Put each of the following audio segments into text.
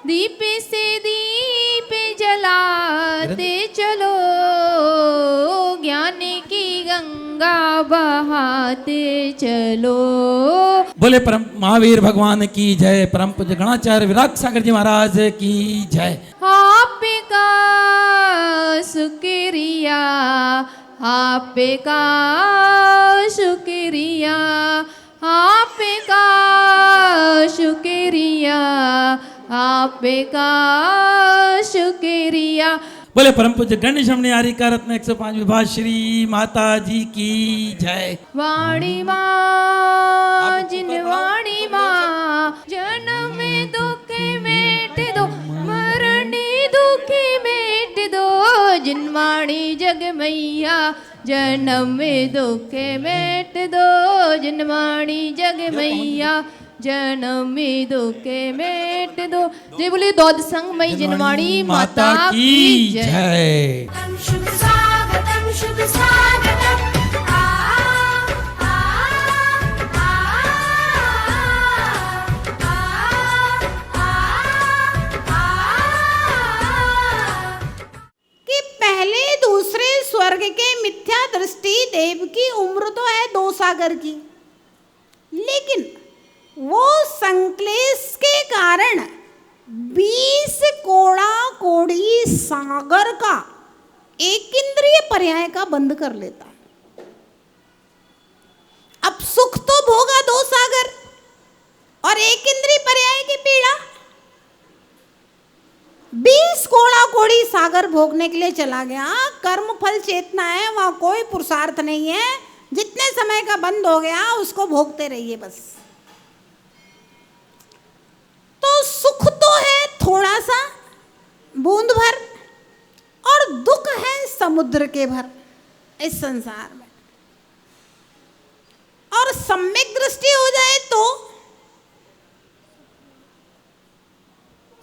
दीप से दीप जलाते चलो, ज्ञान की गंगा बहाते चलो। बोले परम महावीर भगवान की जय। परम पूज्य गणाचार्य विराग सागर जी महाराज की जय। आपका शुक्रिया, आपका शुक्रिया, आपका शुक्रिया, आपका शुक्रिया। बोले परम पूज्य गणेश हमने आरी का रत्न 105 विभा श्री माता जी की जय। वाणी माँ जिन वाणी माँ, जन्म में दुख मेट दो, मरण दुख मेट दो। जिन वाणी जग मैया, जन्म में दुख मेट दो। जिन वाणी जग मैया, जन्म में दुख मेट दो। जय बोले दौद संग मई जिनवाणी माता की जय। शुभ स्वागतम, शुभ स्वागतम। कि पहले दूसरे स्वर्ग के मिथ्या दृष्टि देव की उम्र तो है 2 सागर की, लेकिन वो संक्लेश के कारण 20 कोड़ा कोड़ी सागर का एक इंद्रिय पर्याय का बंद कर लेता है। अब सुख तो भोगा 2 सागर और एक इंद्रिय पर्याय की पीड़ा। 20 कोड़ा कोड़ी सागर भोगने के लिए चला गया। कर्म फल चेतना है, वहां कोई पुरुषार्थ नहीं है। जितने समय का बंद हो गया उसको भोगते रहिए बस। तो सुख तो है थोड़ा सा, बूंद भर, और दुख है समुद्र के भर इस संसार में। और सम्यक दृष्टि हो जाए तो,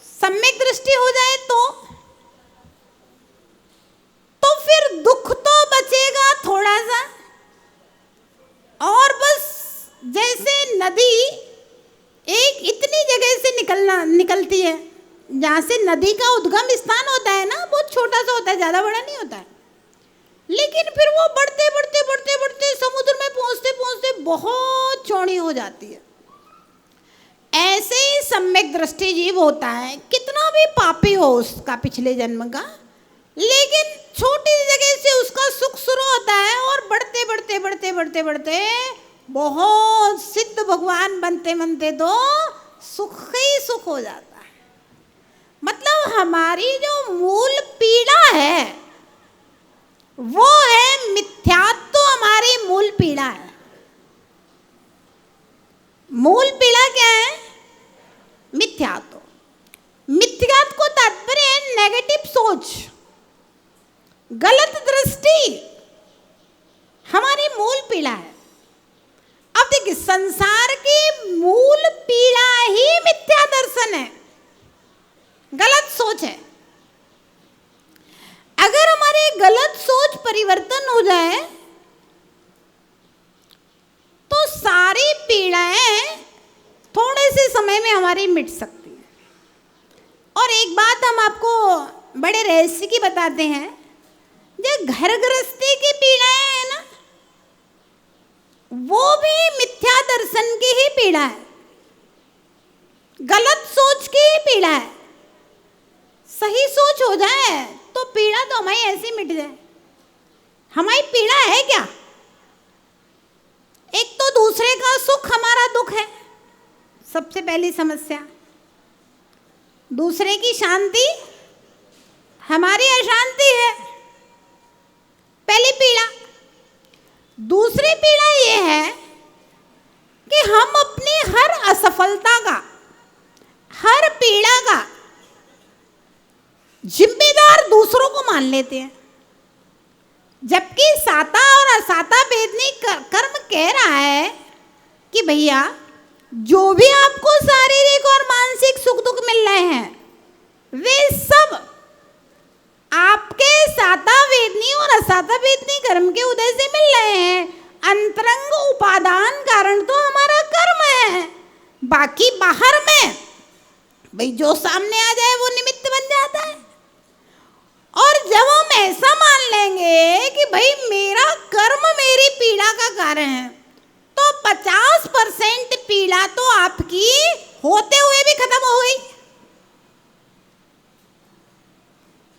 सम्यक दृष्टि हो जाए तो फिर दुख तो बचेगा थोड़ा सा। और बस जैसे नदी एक इतनी जगह से निकलती है जहाँ से नदी का उद्गम स्थान होता है ना, बहुत छोटा सा होता है, ज़्यादा बड़ा नहीं होता है, लेकिन फिर वो बढ़ते बढ़ते बढ़ते बढ़ते समुद्र में पहुँचते पहुँचते बहुत चौड़ी हो जाती है। ऐसे ही सम्यक दृष्टि जीव होता है, कितना भी पापी हो उसका पिछले जन्म का, लेकिन छोटी जगह से उसका सुख शुरू होता है और बढ़ते बढ़ते बढ़ते बढ़ते बढ़ते बहुत सिद्ध भगवान बनते बनते तो सुख ही सुख हो जाता है। मतलब हमारी जो मूल पीड़ा है वो है मिथ्यात्व, तो हमारी मूल पीड़ा है। मूल पीड़ा क्या है? मिथ्यात्व। मिथ्यात्व को तात्पर्य है नेगेटिव सोच, गलत दृष्टि हमारी मूल पीड़ा है। अब देखिए, संसार की मूल पीड़ा ही मिथ्या दर्शन है, गलत सोच है। अगर हमारी गलत सोच परिवर्तन हो जाए तो सारी पीड़ाएं थोड़े से समय में हमारी मिट सकती है। और एक बात हम आपको बड़े रहस्य की बताते हैं, जो घर गृहस्थी की पीड़ाएं है ना, वो भी मिथ्या दर्शन की ही पीड़ा है, गलत सोच की ही पीड़ा है। सही सोच हो जाए तो पीड़ा तो हमारी ऐसी मिट जाए। हमारी पीड़ा है क्या? एक तो दूसरे का सुख हमारा दुख है, सबसे पहली समस्या। दूसरे की शांति हमारी अशांति है, पहली पीड़ा। दूसरी पीड़ा ये है कि हम अपनी हर असफलता का, हर पीड़ा का जिम्मेदार दूसरों को मान लेते हैं, जबकि साता और असाता भेदनी कर्म कह रहा है कि भैया जो भी आपको शारीरिक और मानसिक सुख दुख मिल रहे हैं वे सब आपके साता वेदनी और असाता वेदनी कर्म के उदय से मिल रहे हैं। अंतरंग उपादान कारण तो हमारा कर्म है, बाकी बाहर में भाई जो सामने आ जाए वो निमित्त बन जाता है। और जब हम ऐसा मान लेंगे कि भाई मेरा कर्म मेरी पीड़ा का कारण है, तो 50% पीड़ा तो आपकी होते हुए भी खत्म हो गई।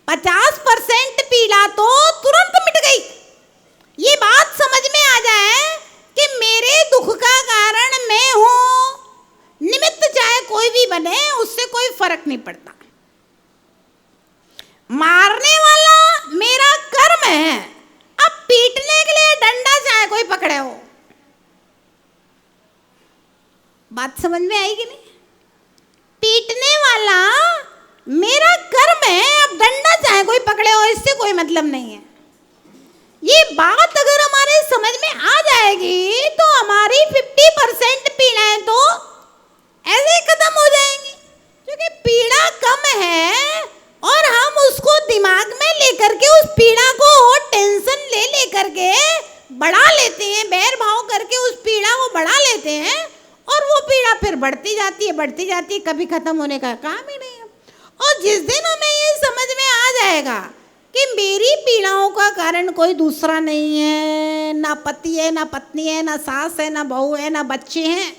50% पीड़ा तो तुरंत मिट गई। ये बात समझ में आ जाए कि मेरे दुख का कारण मैं हूं, निमित्त चाहे कोई भी बने उससे कोई फर्क नहीं पड़ता। मारने वाला मेरा कर्म है, अब पीटने के लिए डंडा चाहे कोई पकड़े हो। बात समझ में आएगी नहीं? पीटने वाला मेरा कर्म है, अब डंडा चाहे कोई पकड़े हो, इससे कोई मतलब नहीं है। ये बात अगर हमारे समझ में आ जाएगी तो हमारी 50% पीड़ाएं तो ऐसे ही खत्म हो जाएंगी, क्योंकि पीड़ा कम है और हम उसको दिमाग में लेकर के उस पीड़ा को टेंशन ले लेकर के बढ़ा लेते हैं, बैर भाव करके उस पीड़ा को बढ़ा लेते हैं और वो पीड़ा फिर बढ़ती जाती है, कभी खत्म होने का काम ही नहीं है। और जिस दिन हमें ये समझ में आ जाएगा कि मेरी पीड़ाओं का कारण कोई दूसरा नहीं है, ना पति है, ना पत्नी है, ना सास है, ना बहू है, ना बच्चे हैं,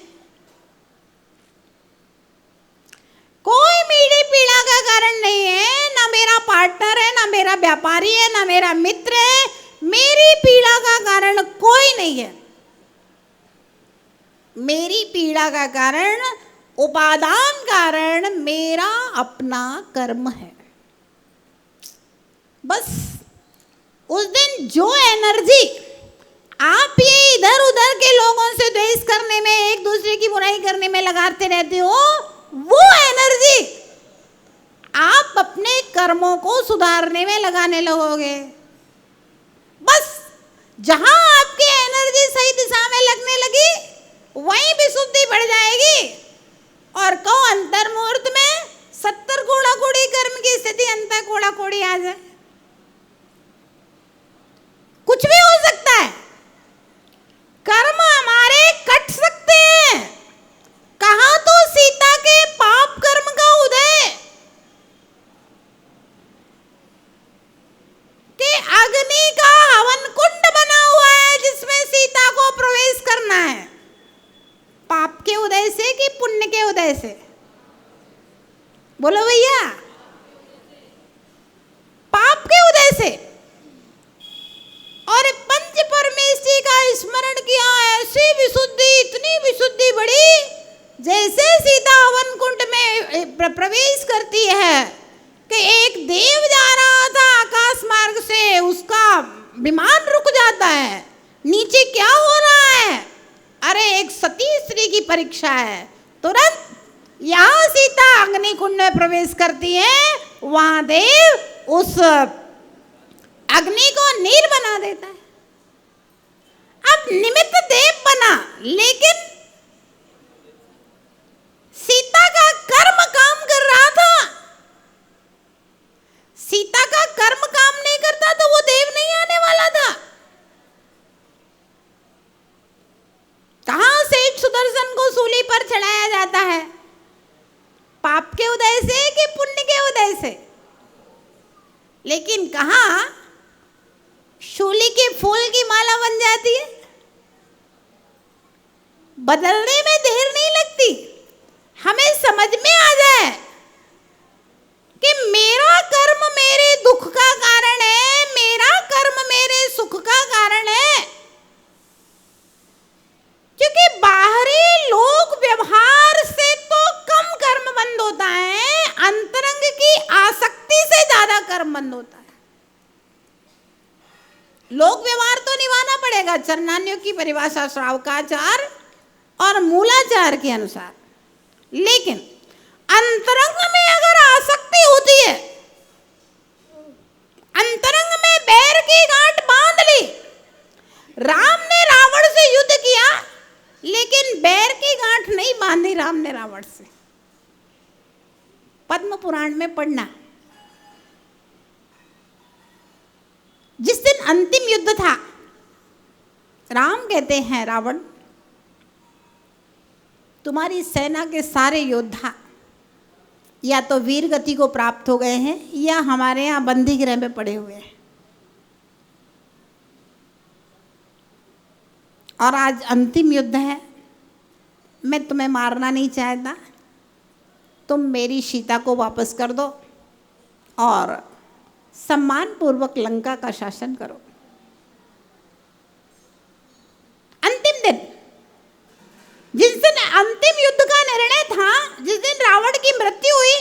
कोई मेरी पीड़ा का कारण नहीं है, ना मेरा पार्टनर है, ना मेरा व्यापारी है, ना मेरा मित्र है, मेरी पीड़ा का कारण कोई नहीं है। मेरी पीड़ा का कारण, उपादान कारण मेरा अपना कर्म है। बस उस दिन जो एनर्जी आप ये इधर उधर के लोगों से द्वेष करने में, एक दूसरे की बुराई करने में लगाते रहते हो, वो एनर्जी आप अपने कर्मों को सुधारने में लगाने लगोगे। बस जहां आपकी एनर्जी सही दिशा में लगने लगी वहीं विशुद्धि बढ़ जाएगी। और कहो अंतर मुहूर्त में 70 कोड़ा कोड़ी कर्म की स्थिति अंतर कोड़ा कोड़ी आ जाए, कुछ भी हो सकता है। कर्म हमारे कट सकते हैं। कहा तो सीता के पाप कर्म का उदय कि अग्नि का हवन कुंड बना हुआ है जिसमें सीता को प्रवेश करना है। पाप के उदय से कि पुण्य के उदय से? बोलो भैया, पाप के उदय से। और पंच परमेष्ठी का स्मरण किया, ऐसी विशुद्धि, इतनी विशुद्धि बढ़ी, जैसे सीता हवन कुंड में प्रवेश करती है कि एक देव जा रहा था आकाश मार्ग से, उसका विमान रुक जाता है। नीचे क्या हो रहा है? अरे एक सती स्त्री की परीक्षा है। तुरंत यहाँ सीता अग्नि कुंड में प्रवेश करती है, वहां देव उस अग्नि को नीर बना देता है। अब निमित्त देव बना, लेकिन सीता का कर्म काम कर रहा था। सीता का कर्म काम नहीं करता तो वो देव नहीं आने वाला था। कहां से सुदर्शन को सूली पर चढ़ाया जाता है? पाप के उदय से कि पुण्य के उदय से? लेकिन कहां शूली के फूल की माला बन जाती है। बदलने में देर नहीं लगती। हमें समझ में आ जाए कि मेरा कर्म मेरे दुख का कारण है, मेरा कर्म मेरे सुख का कारण है। क्योंकि बाहरी लोक व्यवहार से तो कम कर्म बंद होता है, अंतरंग की आसक्ति से ज्यादा कर्म बंद होता है। लोक व्यवहार तो निभाना पड़ेगा चरणान्यों की परिभाषा श्रावकाचार और मूलाचार के अनुसार, लेकिन अंतरंग में अगर आसक्ति होती है, अंतरंग में बैर की गांठ बांध ली। राम ने रावण से युद्ध किया, लेकिन बैर की गांठ नहीं बांधी राम ने रावण से। पद्म पुराण में पढ़ना, अंतिम युद्ध था, राम कहते हैं रावण, तुम्हारी सेना के सारे योद्धा या तो वीर गति को प्राप्त हो गए हैं या हमारे यहाँ बंदी गृह में पड़े हुए हैं, और आज अंतिम युद्ध है। मैं तुम्हें मारना नहीं चाहता, तुम मेरी सीता को वापस कर दो और सम्मानपूर्वक लंका का शासन करो। अंतिम दिन, जिस दिन अंतिम युद्ध का निर्णय था, जिस दिन रावण की मृत्यु हुई,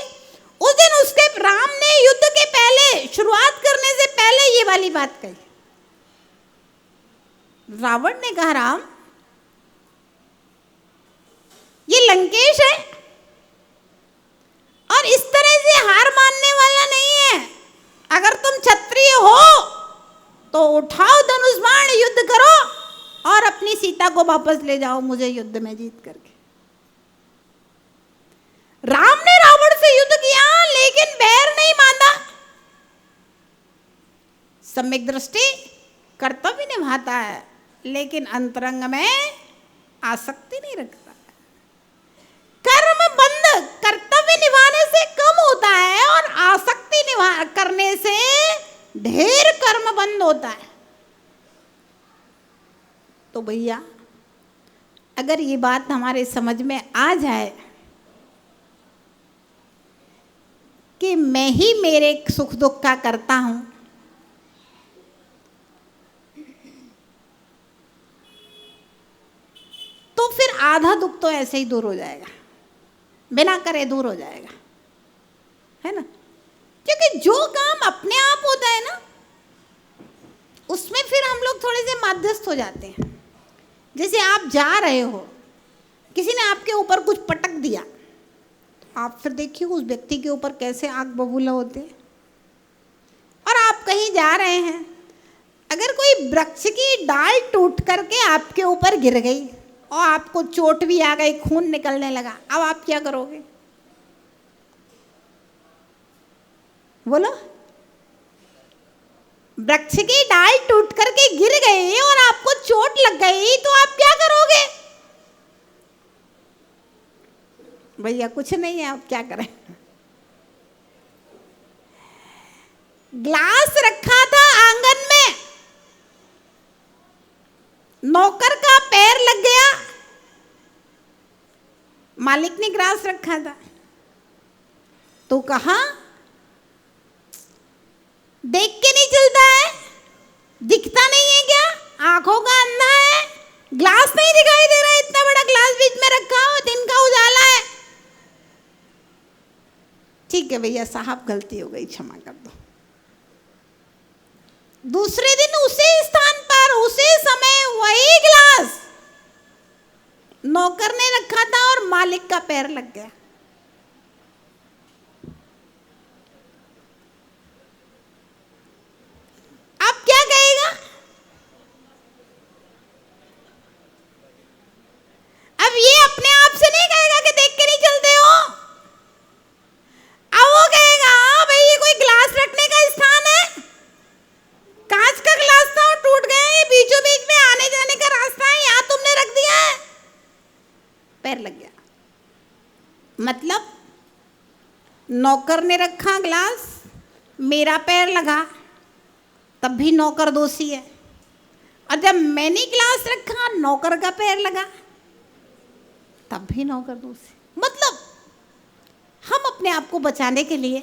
उस दिन उसके राम ने युद्ध के पहले, शुरुआत करने से पहले ये वाली बात कही। रावण ने कहा, राम ये लंकेश है और इस तरह से हार मानने वाला नहीं है। अगर तुम क्षत्रिय हो तो उठाओ धनुष बाण, युद्ध करो और अपनी सीता को वापस ले जाओ मुझे युद्ध में जीत करके। राम ने रावण से युद्ध किया लेकिन बैर नहीं माना। सम्यक दृष्टि कर्तव्य निभाता है लेकिन अंतरंग में आसक्ति नहीं रखता। कर्म बंध कर्तव्य निभाने से कम होता है और आसक्ति करने से ढेर कर्म बंद होता है। तो भैया अगर ये बात हमारे समझ में आ जाए कि मैं ही मेरे सुख दुख का करता हूं, तो फिर आधा दुख तो ऐसे ही दूर हो जाएगा, बिना करे दूर हो जाएगा, है ना। क्योंकि जो काम अपने आप होता है ना, उसमें फिर हम लोग थोड़े से मध्यस्थ हो जाते हैं। जैसे आप जा रहे हो, किसी ने आपके ऊपर कुछ पटक दिया, आप फिर देखिए उस व्यक्ति के ऊपर कैसे आग बबूला होते हैं। और आप कहीं जा रहे हैं, अगर कोई वृक्ष की डाल टूट करके आपके ऊपर गिर गई और आपको चोट भी आ गई, खून निकलने लगा, अब आप क्या करोगे? बोलो। वृक्ष की डाल टूट करके गिर गई और आपको चोट लग गई तो आप क्या करोगे? भैया कुछ नहीं है, आप क्या करें। ग्लास रखा था आंगन में, नौकर का पैर लग गया, मालिक ने ग्लास रखा था तो कहा देख के नहीं चलता है, दिखता नहीं है क्या, आंखों का अंधा है, ग्लास नहीं दिखाई दे रहा है, इतना बड़ा ग्लास बीच में रखा हो, दिन का उजाला है। ठीक है भैया साहब गलती हो गई, क्षमा कर दो। दूसरे दिन उसी स्थान पर उसी समय वही ग्लास नौकर ने रखा था और मालिक का पैर लग गया। अब क्या कहेगा? अब ये अपने आप से नहीं कहेगा कि देख के नहीं चलते हो, अब वो कहेगा भाई ये कोई ग्लास रखने का स्थान है, कांच का ग्लास था और टूट गया, ये बीचों बीच में आने जाने का रास्ता है, यहां तुमने रख दिया है, पैर लग गया। मतलब नौकर ने रखा ग्लास, मेरा पैर लगा, तब भी नौकर दोषी है, और जब मैंने ग्लास रखा नौकर का पैर लगा तब भी नौकर दोषी। मतलब हम अपने आप को बचाने के लिए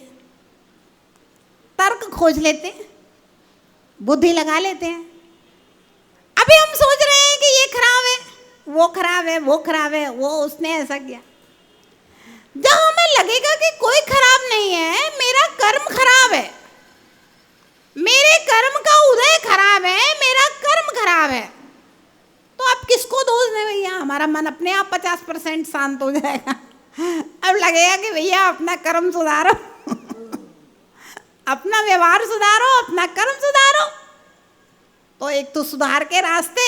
तर्क खोज लेते हैं, बुद्धि लगा लेते हैं। अभी हम सोच रहे हैं कि ये खराब है, वो खराब है, वो खराब है, वो उसने ऐसा किया। जब हमें लगेगा कि कोई खराब नहीं है, मेरा कर्म खराब है, मेरे कर्म का उदय खराब है, मेरा कर्म खराब है, तो आप किसको दोष दें भैया? हमारा मन अपने आप 50% शांत हो जाएगा। अब लगेगा कि भैया अपना कर्म सुधारो अपना व्यवहार सुधारो, अपना कर्म सुधारो। तो एक तो सुधार के रास्ते,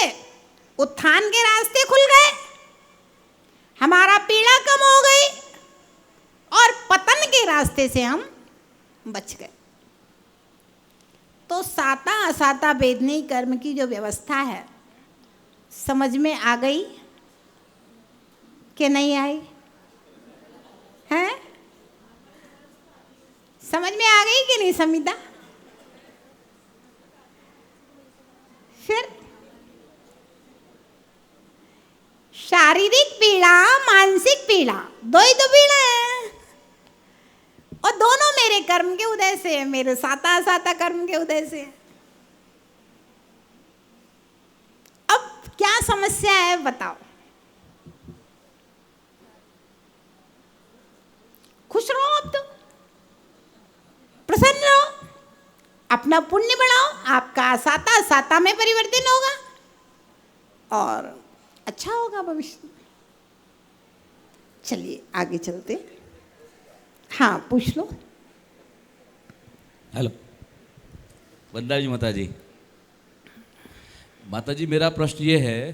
उत्थान के रास्ते खुल गए, हमारा पीड़ा कम हो गई, और पतन के रास्ते से हम बच गए। तो साता असाता वेदनी कर्म की जो व्यवस्था है समझ में आ गई कि नहीं आई? हैं? समझ में आ गई कि नहीं समिता? फिर शारीरिक पीड़ा, मानसिक पीड़ा, दो ही तो पीड़ा है, और दोनों मेरे कर्म के उदय से है, मेरे साता असाता कर्म के उदय से। अब क्या समस्या है बताओ? खुश रहो, अब तो प्रसन्न रहो, अपना पुण्य बढ़ाओ, आपका साता साता में परिवर्तन होगा और अच्छा होगा भविष्य में। चलिए आगे चलते। हाँ पूछ लो। हेलो वंदना जी, माता जी। माता जी, मेरा प्रश्न ये है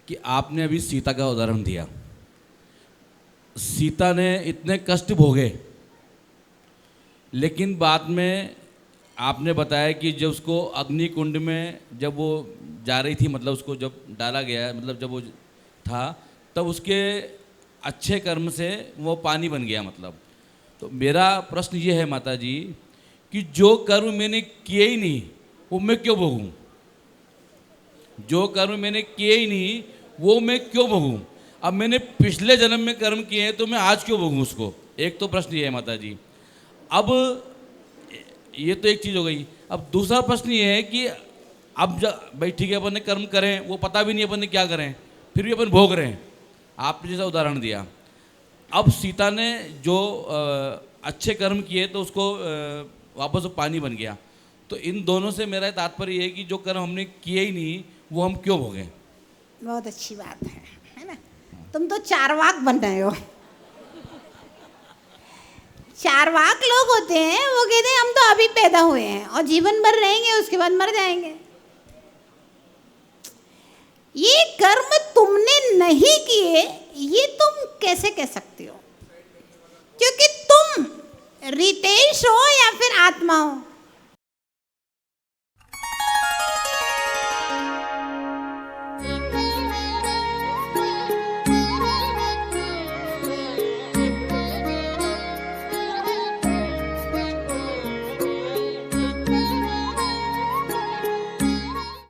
कि आपने अभी सीता का उदाहरण दिया। सीता ने इतने कष्ट भोगे, लेकिन बाद में आपने बताया कि जब उसको अग्नि कुंड में जब वो जा रही थी, मतलब उसको जब डाला गया, मतलब जब वो था, तब उसके अच्छे कर्म से वो पानी बन गया। मतलब तो मेरा प्रश्न ये है माता जी कि जो कर्म मैंने किए ही नहीं वो मैं क्यों भोगूं? जो कर्म मैंने किए ही नहीं वो मैं क्यों भोगूं? अब मैंने पिछले जन्म में कर्म किए हैं तो मैं आज क्यों भोगूं उसको? एक तो प्रश्न ये है माता जी। अब ये तो एक चीज़ हो गई। अब दूसरा प्रश्न ये है कि अब भाई ठीक है, अपन ने कर्म करें, वो पता भी नहीं अपन ने क्या करें, फिर भी अपन भोग रहे हैं। आपने जैसा उदाहरण दिया, अब सीता ने जो अच्छे कर्म किए तो उसको वापस वो पानी बन गया। तो इन दोनों से मेरा तात्पर्य ये है कि जो कर्म हमने किए ही नहीं वो हम क्यों भोगें? बहुत अच्छी बात है ना? तुम तो चारवाक बन रहे हो। चारवाक लोग होते हैं, वो कहते हैं हम तो अभी पैदा हुए हैं और जीवन भर रहेंगे, उसके बाद मर जाएंगे। ये कर्म तुमने नहीं किए ये तुम कैसे कह सकते हो? क्योंकि तुम रितेश हो या फिर आत्मा हो।